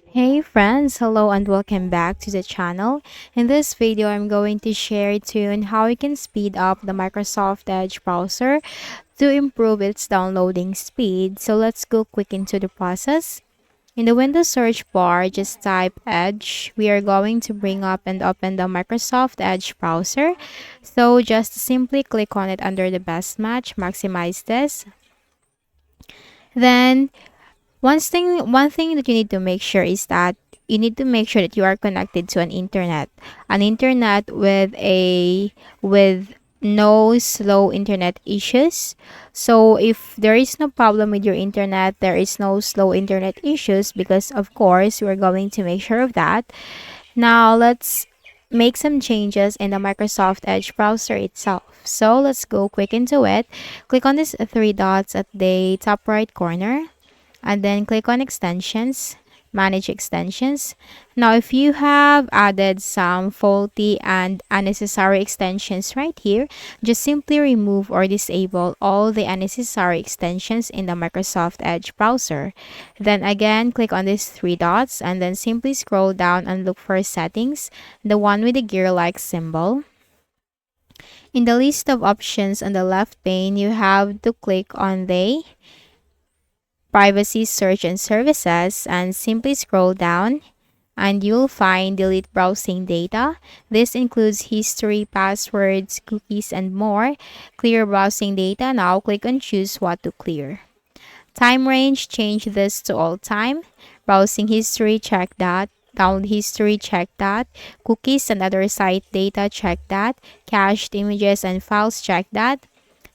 Hey friends, hello and welcome back to the channel. In this video, I'm going to share to you on how you can speed up the Microsoft Edge browser to improve its downloading speed. So let's go quick into the process. In the Windows search bar, just type Edge. We are going to bring up and open the Microsoft Edge browser. So just simply click on it under the best match, maximize this. Then one thing that you need to make sure is that you need to make sure that you are connected to an internet with no slow internet issues. So if there is no problem with your internet, there is no slow internet issues, because of course we're going to make sure of that. Now let's make some changes in the Microsoft Edge browser itself. So let's go quick into it. Click on these three dots at the top right corner and then click on extensions, manage extensions. Now if you have added some faulty and unnecessary extensions right here, just simply remove or disable all the unnecessary extensions in the Microsoft Edge browser. Then again, click on these three dots and then simply scroll down and look for settings, the one with the gear-like symbol. In the list of options on the left pane, you have to click on the privacy search and services and simply scroll down and you'll find delete browsing data. This includes history, passwords, cookies, and more. Clear browsing data. Now click on choose what to clear. Time range, change this to all time. Browsing history, check that. Download history, check that. Cookies and other site data, check that. Cached images and files, check that.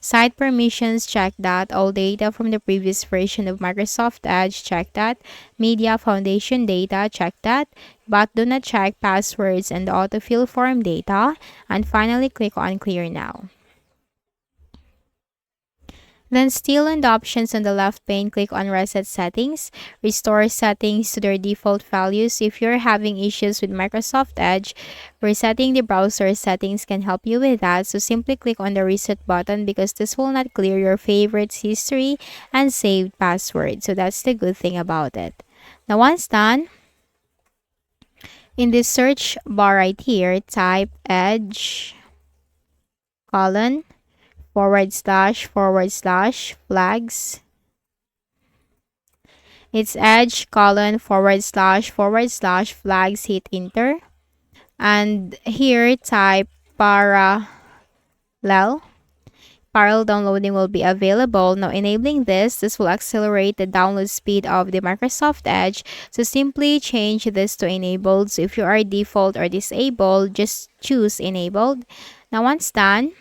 Site permissions, check that. All data from the previous version of Microsoft Edge, check that. Media Foundation data, check that. But do not check passwords and the autofill form data. And finally, click on Clear Now. Then still in the options on the left pane, click on Reset Settings. Restore settings to their default values. If you're having issues with Microsoft Edge, resetting the browser settings can help you with that. So simply click on the Reset button because this will not clear your favorites history and saved password. So that's the good thing about it. Now once done, in this search bar right here, type Edge colon / flags. It's Edge colon / flags, hit enter. And here type parallel. Parallel downloading will be available. Now enabling this will accelerate the download speed of the Microsoft Edge. So simply change this to enabled. So if you are default or disabled, just choose enabled. Now once done,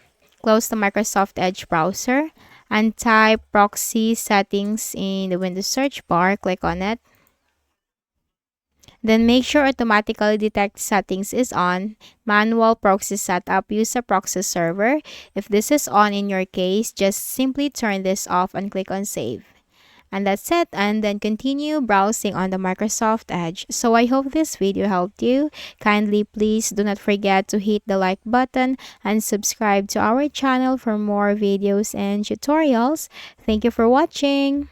close the Microsoft Edge browser and type proxy settings in the Windows search bar. Click on it. Then make sure automatically detect settings is on. Manual proxy setup, use a proxy server. If this is on in your case, just simply turn this off and click on save. And that's it, and then continue browsing on the Microsoft Edge. So I hope this video helped you. Kindly please do not forget to hit the like button and subscribe to our channel for more videos and tutorials. Thank you for watching.